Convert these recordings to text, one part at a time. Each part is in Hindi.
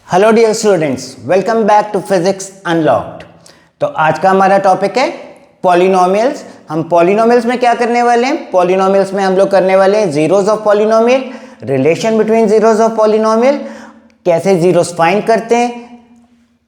Hello dear students, welcome back to physics unlocked. तो आज का हमारा टॉपिक है पॉलिनोमियल्स। हम पॉलिनोमियल्स में क्या करने वाले हैं? पॉलिनोमियल्स में हम लोग करने वाले हैं zeros of polynomial, relation between zeros of polynomial, कैसे जीरोस फाइंड करते हैं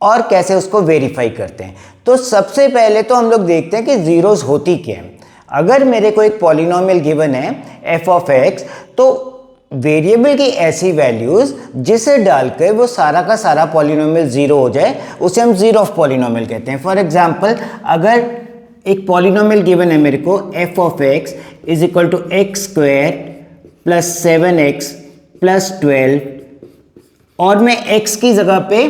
और कैसे उसको वेरीफाई करते हैं। तो सबसे पहले तो हम लोग देखते हैं कि जीरोस होती क्या है। अगर मेरे को एक पॉलिनोमियल गिवन है एफ ऑफ एक्स, तो वेरिएबल की ऐसी वैल्यूज जिसे डालकर वो सारा का सारा पॉलिनोमियल जीरो हो जाए, उसे हम जीरो ऑफ पॉलिनोमियल कहते हैं। फॉर एग्जांपल, अगर एक पॉलिनोमियल गिवन है मेरे को F of X is equal to X square plus 7x plus 12 और मैं x की जगह पे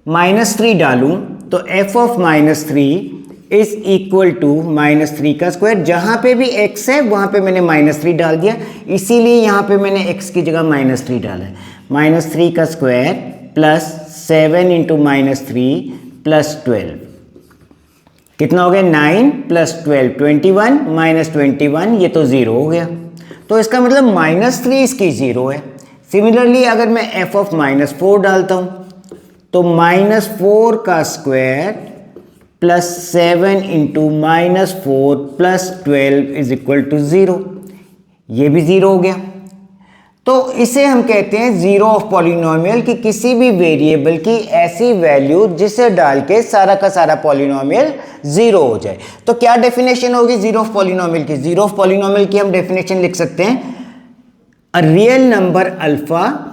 -3 डालूं तो F of -3 is equal to -3 का स्क्वायर। जहां पे भी x है वहां पे मैंने -3 डाल दिया, इसीलिए यहां पे मैंने x की जगह -3 डाला है। -3 का स्क्वायर प्लस 7 इंटू -3 प्लस 12 कितना हो गया? 9 प्लस 12 21 माइनस 21, ये तो ज़ीरो हो गया। तो इसका मतलब -3 इसकी ज़ीरो है। सिमिलरली अगर मैं एफ ऑफ -4 डालता हूं तो -4 का square plus 7 into -4 plus 12 is equal to 0, ये भी ज़ीरो हो गया। तो इसे हम कहते हैं जीरो ऑफ पॉलिनोमियल, कि किसी भी वेरिएबल की ऐसी वैल्यू जिसे डाल के सारा का सारा पॉलिनोमियल जीरो हो जाए। तो क्या डेफिनेशन होगी जीरो ऑफ पॉलिनोमियल की? जीरो ऑफ पॉलिनोमियल की हम डेफिनेशन लिख सकते हैं, a real number alpha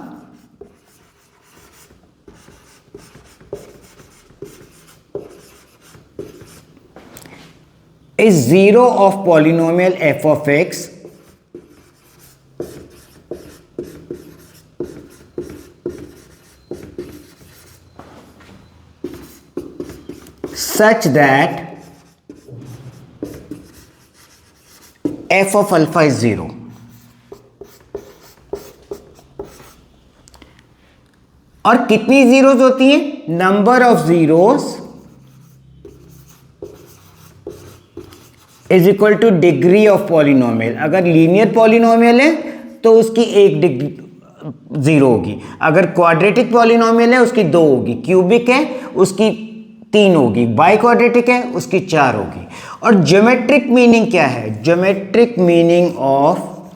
is zero of polynomial f of x such that f of alpha is zero। और कितनी जीरोस होती है? Number of zeros is equal two degree of polynomial. अगर लीनियर पॉलिनोमियल है तो उसकी एक डिग्री जीरो होगी, अगर क्वाड्रेटिक पॉलिनोमियल है उसकी 2 होगी, क्यूबिक है उसकी 3 होगी, बाई क्वाड्रेटिक है उसकी 4 होगी। और ज्योमेट्रिक मीनिंग क्या है? ज्योमेट्रिक मीनिंग ऑफ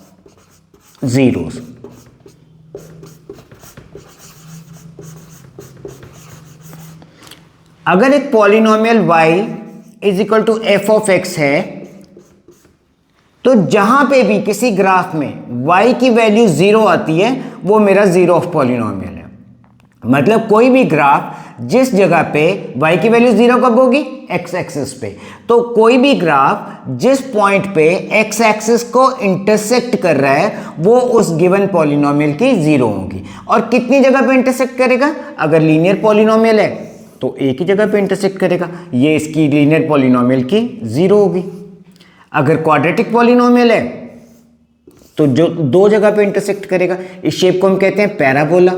जीरोस, अगर एक polynomial y is equal to F of X है तो जहां पे भी किसी ग्राफ में y की वैल्यू 0 आती है वो मेरा जीरो ऑफ पॉलिनोमियल है। मतलब कोई भी ग्राफ जिस जगह पे y की वैल्यू 0 कब होगी? x एक्सिस पे। तो कोई भी ग्राफ जिस पॉइंट पे x एक्सिस को इंटरसेक्ट कर रहा है वो उस गिवन पॉलिनोमियल की 0 होगी। और कितनी जगह पे इंटरसेक्ट करेगा? अगर लीनियर पॉलिनोमियल है तो एक ही जगह पे इंटरसेक्ट करेगा, ये इसकी लीनियर पॉलिनोमियल की 0 होगी। अगर क्वाड्रेटिक पॉलिनोमियल है तो जो 2 जगह पे इंटरसेक्ट करेगा, इस शेप को हम कहते हैं पैराबोला।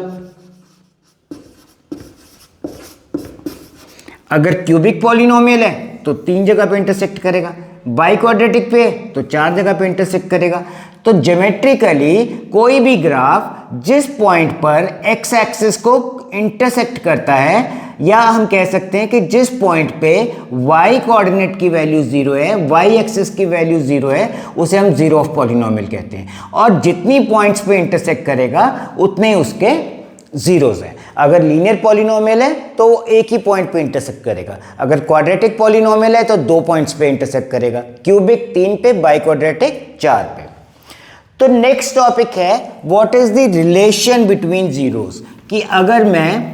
अगर क्यूबिक पॉलिनोमियल है तो 3 जगह पे इंटरसेक्ट करेगा, बाई क्वाड्रेटिक पे तो 4 जगह पे इंटरसेक्ट करेगा। तो ज्योमेट्रिकली कोई भी ग्राफ जिस पॉइंट पर एक्स एक्सिस को इंटरसेक्ट करता है, या हम कह सकते हैं कि जिस पॉइंट पे y कोऑर्डिनेट की वैल्यू 0 है, y एक्सिस की वैल्यू 0 है, उसे हम जीरो ऑफ पॉलिनोमियल कहते हैं। और जितनी पॉइंट्स पे इंटरसेक्ट करेगा उतने उसके जीरोस हैं। अगर लीनियर पॉलिनोमियल है तो वो एक ही पॉइंट पे इंटरसेक्ट करेगा, अगर क्वाड्रेटिक पॉलिनोमियल है तो 2 पॉइंट्स पे इंटरसेक्ट करेगा, क्यूबिक 3 पे, बाई क्वाड्रेटिक 4 पे। तो नेक्स्ट टॉपिक है what is the relation between zeros, कि अगर मैं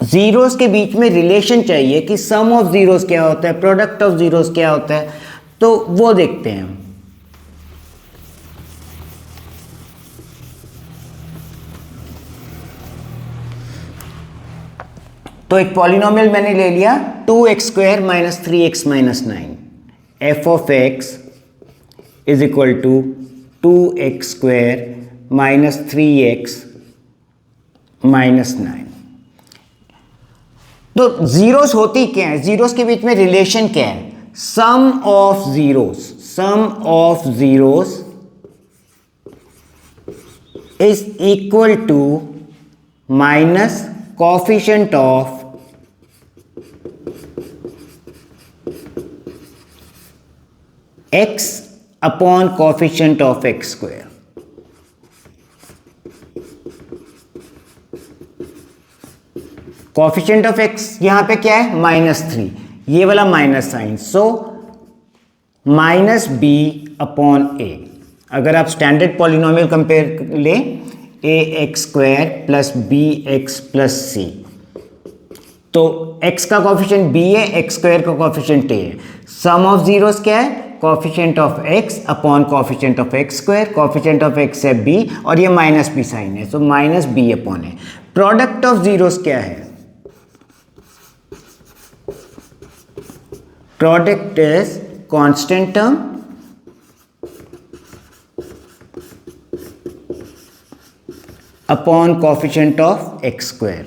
जीरोस के बीच में रिलेशन चाहिए कि सम ऑफ जीरोस क्या होता है, प्रोडक्ट ऑफ जीरोस क्या होता है, तो वो देखते हैं। तो एक पॉलिनोमियल मैंने ले लिया 2x square minus 3x minus 9, F of X is equal to 2x square minus 3x minus 9। तो जीरोस होती क्या है? जीरोस के बीच में रिलेशन क्या है? Sum of zeros, sum of zeros is equal to minus coefficient of x upon coefficient of x square. Coefficient of x यहां पे क्या है, -3, ये वाला minus sign, so -b upon a। अगर आप स्टैंडर्ड पॉलिनोमियल कंपेयर लें, ax² plus bx plus c, तो x का कोफिशिएंट b है, x² का कोफिशिएंट a है। सम ऑफ जीरोस क्या है, coefficient of x upon coefficient of x², coefficient of x है b और ये -b साइन है, so -b upon a। Product of zeros क्या है, product is constant term upon coefficient of x²।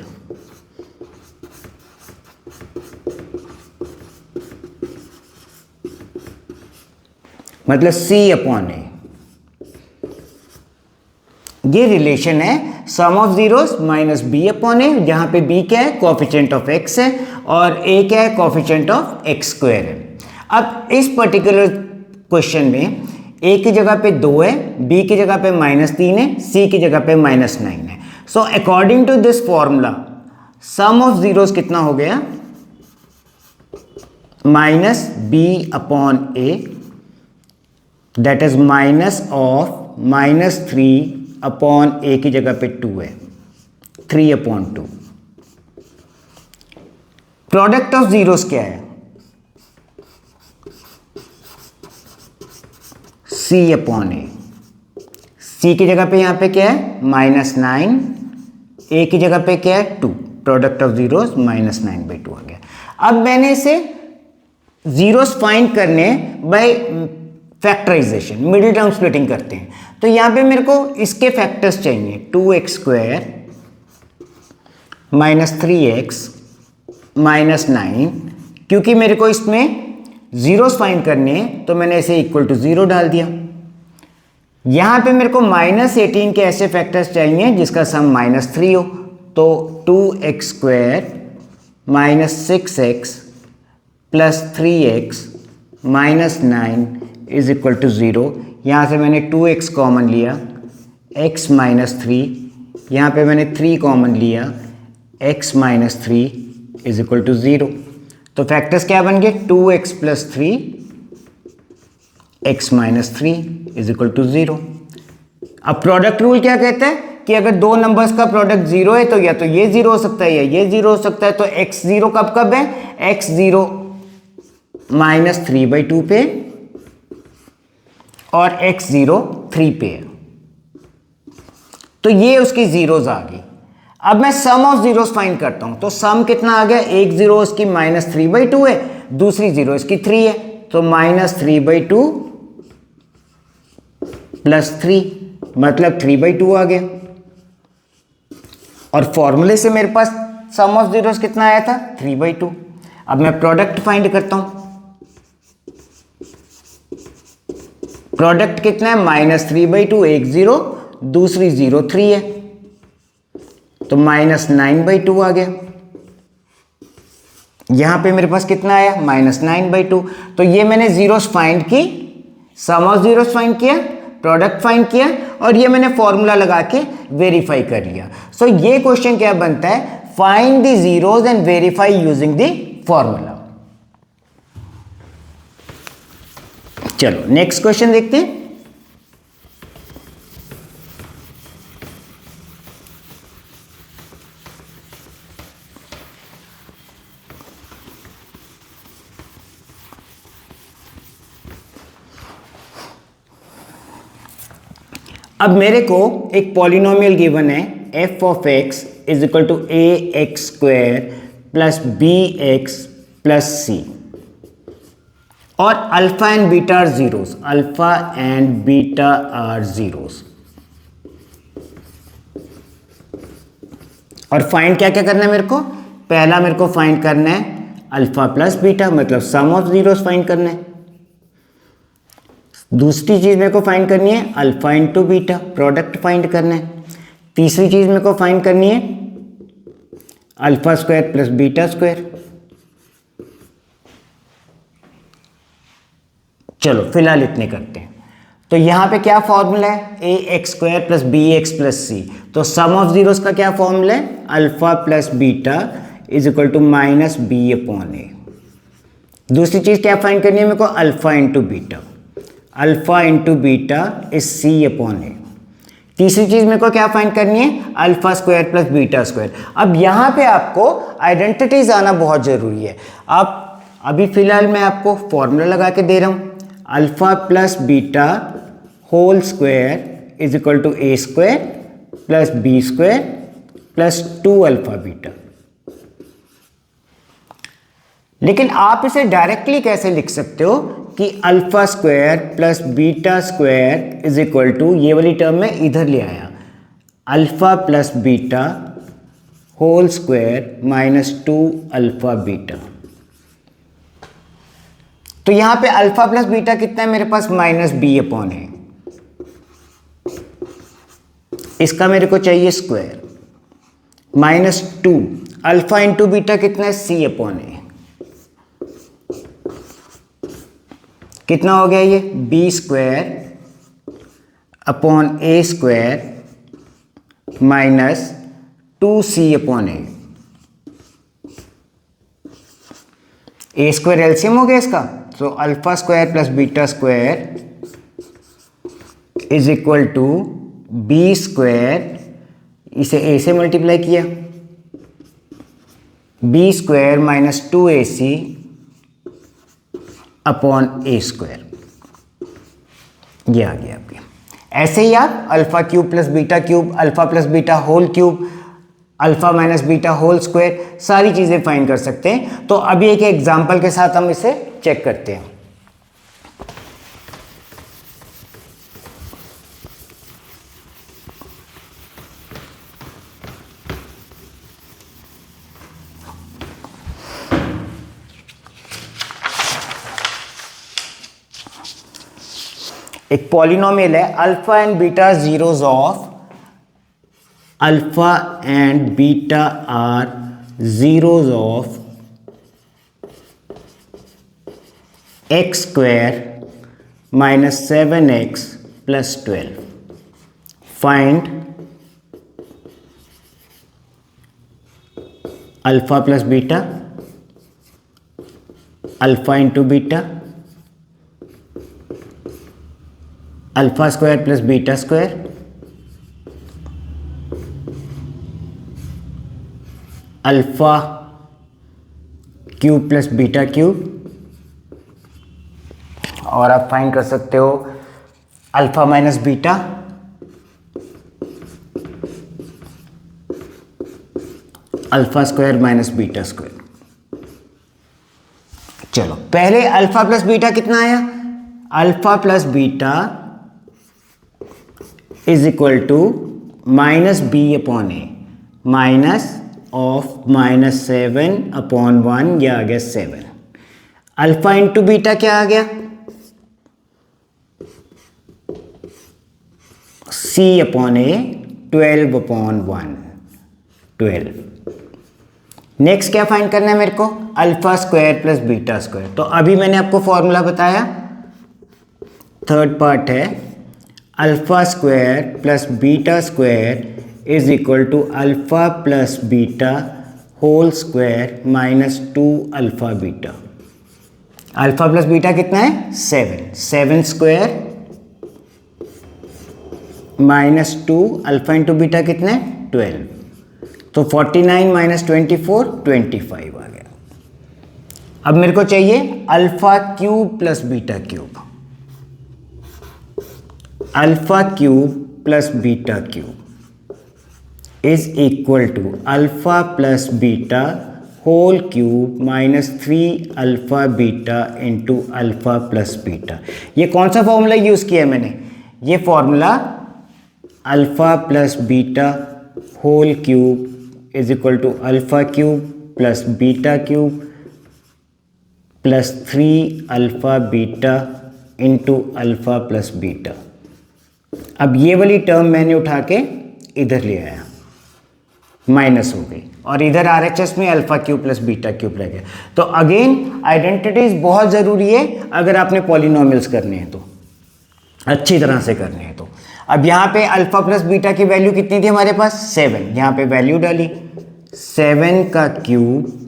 मतलब c अपॉन a। ये रिलेशन है sum of zeros minus b upon a, जहां पे b क्या है, कोफिशिएंट ऑफ x है और a क्या है, कोफिशिएंट ऑफ x² है। अब इस पर्टिकुलर क्वेश्चन में a की जगह पे 2 है, b की जगह पे -3 है, c की जगह पे -9 है। So according to this formula sum of zeros कितना हो गया, -b upon a, that is minus of -3 upon a की जगह पे 2 है, 3 अपॉन 2। प्रोडक्ट ऑफ जीरोस क्या है, c अपॉन a। c की जगह पे यहां पे क्या है, -9, a की जगह पे क्या है, 2। प्रोडक्ट ऑफ जीरोस -9/2 आ गया। अब मैंने इसे जीरोस फाइंड करने by factorisation, middle term splitting करते हैं। तो यहां पे मेरे को इसके फैक्टर्स चाहिए, 2x² -3x -9, क्योंकि मेरे को इसमें जीरोस फाइंड करने हैं तो मैंने इसे इक्वल टू 0 डाल दिया। यहां पे मेरे को -18 के ऐसे फैक्टर्स चाहिए जिसका सम -3 हो, तो 2x² -6x plus 3x -9 is equal to 0। यहाँ से मैंने 2x कॉमन लिया, x -3, यहाँ पे मैंने 3 कॉमन लिया, x -3 इज इक्वल टू 0। तो फैक्टर्स क्या बन गए, 2x plus 3, x -3 is equal to 0। अब प्रोडक्ट रूल क्या कहता है कि अगर दो नंबर्स का प्रोडक्ट 0 है तो या तो ये 0 हो सकता है या ये 0 हो सकता है। तो x0 कब कब है, x0 -3/2 पे और x0 3 पे है, तो ये उसकी जीरोस आ गई। अब मैं सम ऑफ जीरोस फाइंड करता हूं, तो सम कितना आ गया, एक जीरो इसकी -3/2 है, दूसरी जीरो इसकी 3 है, तो -3/2 प्लस 3 मतलब 3/2 आ गया। और फॉर्मूले से मेरे पास सम ऑफ जीरोस कितना आया था, 3/2। अब मैं प्रोडक्ट फाइंड करता हूं, प्रोडक्ट कितना है, -3/2, एक जीरो, दूसरी जीरो 3 है, तो -9/2 आ गया। यहां पे मेरे पास कितना आया, -9/2। तो ये मैंने जीरोस फाइंड की, सम ऑफ जीरोस फाइंड किया, प्रोडक्ट फाइंड किया और ये मैंने फॉर्मूला लगा के वेरीफाई कर लिया। सो ये क्वेश्चन क्या बनता है, find the zeros and verify using the formula. चलो नेक्स्ट क्वेश्चन देखते हैं। अब मेरे को एक पॉलिनोमियल गिवन है, f of x is equal to ax² plus bx plus c, और alpha and beta are zeros, alpha and beta are zeros. और फाइंड क्या क्या करना है मेरे को, पहला मेरे को फाइंड करना है अल्फा प्लस बीटा, मतलब सम ऑफ जीरोस फाइंड करना है। दूसरी चीज मेरे को फाइंड करनी है alpha into beta, product find करना है। तीसरी चीज मेरे को फाइंड करनी है alpha square plus beta square. चलो फिलहाल इतने करते हैं। तो यहाँ पे क्या फॉर्मूला है, a x square plus b x plus c. तो सम ऑफ जीरोस का क्या फॉर्मूला है, alpha plus beta is equal to minus B upon a. दूसरी चीज क्या फाइंड करनी है मेरे को, alpha into beta. Alpha into beta is C upon a. तीसरी चीज मेरे को क्या फाइंड करनी है, alpha square plus beta square. अब यहाँ पे आपको आइडेंटिटीज आना बहुत जरूरी है। आप अभी फिलहाल मैं आपको फॉर्मूला लगा के दे रहा हूँ, alpha plus beta whole square is equal to A square plus B square plus 2 alpha beta. लेकिन आप इसे डायरेक्टली कैसे लिख सकते हो कि alpha square plus beta square is equal to, ये वाली टर्म में इधर ले आया, alpha plus beta whole square minus 2 alpha beta. तो यहां पे अल्फा प्लस बीटा कितना है मेरे पास, माइनस बी अपॉन है। इसका मेरे को चाहिए square, minus 2 alpha into beta कितना है, सी अपॉन है। कितना हो गया ये, b square upon a square minus 2c upon a square LCM हो गया इसका। तो alpha square plus beta square is equal to b square, इसे ए से मल्टीप्लाई किया, b square minus 2ac upon a square, ये आ गया आपके। ऐसे ही आप alpha cube plus beta cube, alpha plus beta whole cube, alpha minus beta whole square, सारी चीजें फाइंड कर सकते हैं। तो अभी एक एग्जांपल के साथ हम इसे चेक करते हैं। एक पॉलिनोमियल है, alpha and beta zeros of, alpha and beta are zeros of x square minus 7x plus 12। Find alpha plus beta, alpha into beta, alpha square plus beta square, alpha cube plus beta cube, और आप फाइंड कर सकते हो alpha minus beta, alpha square minus beta square. चलो पहले अल्फा प्लस बीटा कितना आया, alpha plus beta is equal to minus B upon A, minus of minus 7 upon 1, यह आ गया 7। अल्फा इंटू बीटा क्या आ गया, c upon A 12 upon 1, 12। Next क्या फाइंड करना है मेरे को, alpha square plus beta square. तो अभी मैंने आपको फॉर्मूला बताया, थर्ड पार्ट है, alpha square plus beta square is equal to alpha plus beta whole square minus 2 alpha beta. Alpha plus beta कितना है, 7 square minus 2 alpha into beta कितना है, 12। तो 49 माइनस 24, 25 आ गया। अब मेरे को चाहिए alpha cube plus beta cube, alpha cube plus beta cube is equal to alpha plus beta whole cube minus 3 alpha beta into alpha plus beta. ये कौन सा फॉर्मूला यूज किया है मैंने, ये formula alpha plus beta whole cube is equal to alpha cube plus beta cube plus 3 alpha beta into alpha plus beta. अब ये वाली टर्म मैंने उठा के इधर ले आया, माइनस हो गई, और इधर RHS में alpha cube plus beta cube रह गया। तो अगेन आइडेंटिटीज बहुत ज़रूरी है अगर आपने पॉलिनोमियल्स करने हैं तो, अच्छी तरह से करने हैं तो। अब यहाँ पे अल्फा प्लस बीटा की वैल्यू कितनी थी हमारे पास 7, यहाँ पे वैल्यू डाली 7 का cube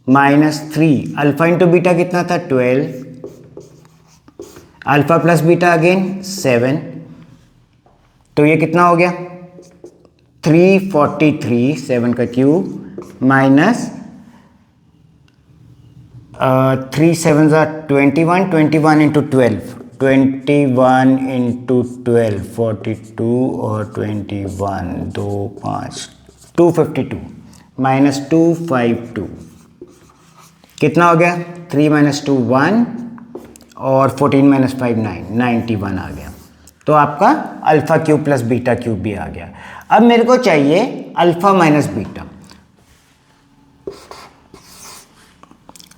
minus 3, alpha into beta कितना था 12, अल्फा प्लस बीटा अगेन 7, तो ये कितना हो गया 343, 7 का क्यूब माइनस 3 7 21, 21 इंटू 12, 21 इंटू 12 42 और 21 2 5 252 माइनस 252 कितना हो गया 3 माइनस 2 1 और 14 माइनस 5 9 91 आ गया। तो आपका alpha cube plus beta cube भी आ गया। अब मेरे को चाहिए अल्फा माइनस बीटा।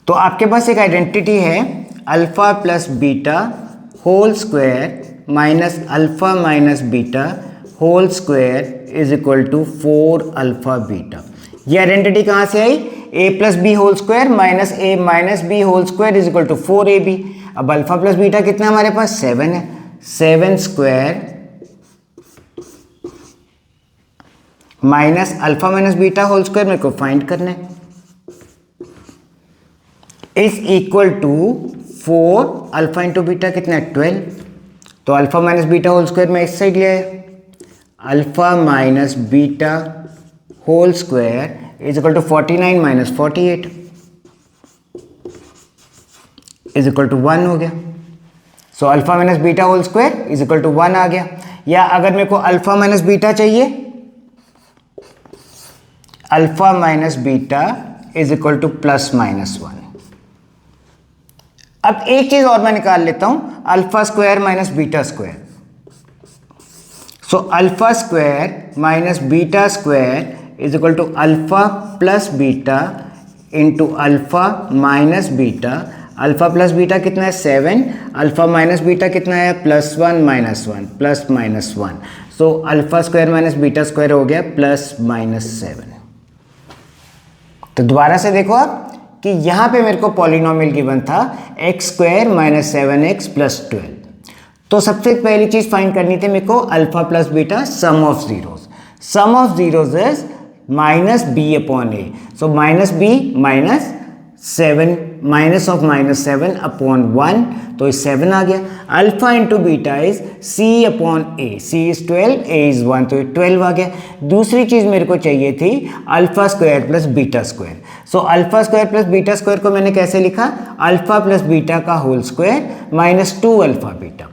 तो आपके पास एक आइडेंटिटी है alpha plus beta whole square minus alpha minus beta whole square is equal to 4 alpha beta. ये आइडेंटिटी कहाँ से आई, a plus B whole square minus A minus B whole square is equal to 4ab। अब अल्फा प्लस बीटा कितना हमारे पास 7 है, 7 square minus alpha minus beta whole square मेरे को फाइंड करना है, is equal to 4 alpha into beta कितना है 12। तो alpha minus beta whole square में इस साइड लिया है, alpha minus beta whole square is equal to 49 minus 48 is equal to 1 हो गया। So alpha minus beta whole square is equal to 1 आ गया। या अगर मेरे को अल्फा माइनस बीटा चाहिए, alpha minus beta is equal to plus minus 1। अब एक चीज और मैं निकाल लेता हूं, alpha square minus beta square. So alpha square minus beta square is equal to alpha plus beta into alpha minus beta. Alpha plus beta कितना है 7, अल्फा माइनस बीटा कितना है +1 minus 1 plus minus 1। So alpha square minus beta square हो गया प्लस माइनस 7। तो दोबारा से देखो आप कि यहां पे मेरे को पॉलिनोमियल गिवन था x square minus 7x plus 12। तो सबसे पहली चीज फाइंड करनी थी मेरे को alpha plus beta sum of zeros. Sum of zeros is minus B upon A. So minus B minus 7 minus of minus 7 upon 1, तो 7 आ गया। Alpha into beta is C upon A, C is 12, A is 1, तो 12 आ गया। दूसरी चीज मेरे को चाहिए थी alpha square plus beta square. So alpha square plus beta square को मैंने कैसे लिखा, अल्फा प्लस बीटा का whole square minus 2 alpha beta.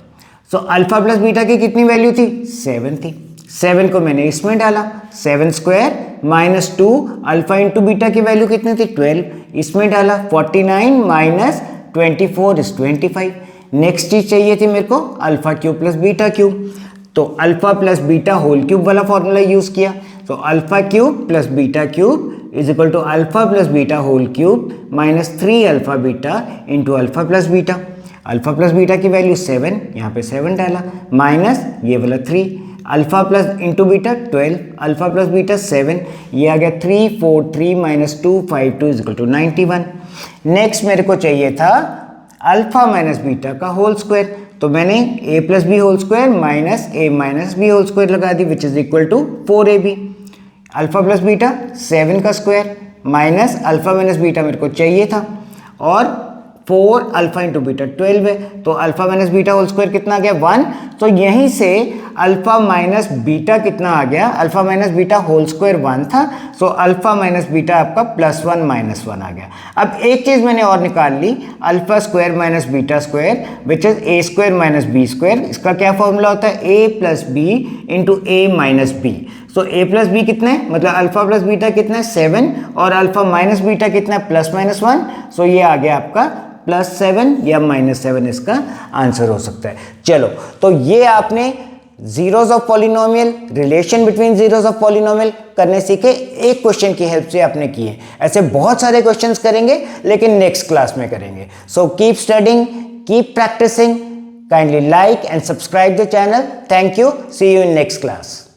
So alpha plus beta की कितनी वैल्यू थी 7 थी, 7 को मैंने इसमें डाला, 7 square minus 2 alpha into beta की वैल्यू कितनी थी 12, इसमें डाला 49 माइनस 24 इज 25। नेक्स्ट चीज चाहिए थी मेरे को alpha cube plus beta cube. तो alpha plus beta whole cube वाला फॉर्मूला यूज किया। तो alpha cube plus beta cube is equal to alpha plus beta whole cube minus 3 alpha beta into alpha plus beta. Alpha plus beta की वैल्यू 7, यहाँ पे 7 डाला, माइनस ये वाला 3, alpha plus into beta 12, alpha plus beta 7, ये आ गया 343 minus 252 is equal to 91। Next मेरे को चाहिए था अल्फा माइनस बीटा का होल स्क्वायर। तो मैंने a plus B whole square minus a minus B whole square लगा दी which is equal to 4ab। Alpha plus beta 7 का square minus alpha minus beta मेरे को चाहिए था, और 4 अल्फा इंटू बीटा 12 है। तो alpha minus beta whole square कितना आ गया 1। तो यहीं से अल्फा माइनस बीटा कितना आ गया, alpha minus beta whole square 1 था। सो अल्फा माइनस बीटा आपका +1 माइनस 1 आ गया। अब एक चीज मैंने और निकाल ली, alpha square minus beta square which is a square minus b square. इसका क्या फॉर्मूला होता है, a plus b into a minus b. So a plus b कितना है, मतलब अल्फा प्लस बीटा कितना है 7, और अल्फा माइनस बीटा कितना है +-1। सो ये आ गया आपका +7 या -7 इसका आंसर हो सकता है। चलो, तो ये आपने zeros of polynomial, relation between zeros of polynomial करने सीखे, एक क्वेश्चन की हेल्प से आपने किए। ऐसे बहुत सारे क्वेश्चंस करेंगे लेकिन नेक्स्ट क्लास में करेंगे। So keep studying, keep practising, kindly like and subscribe the channel. Thank you, see you in next class.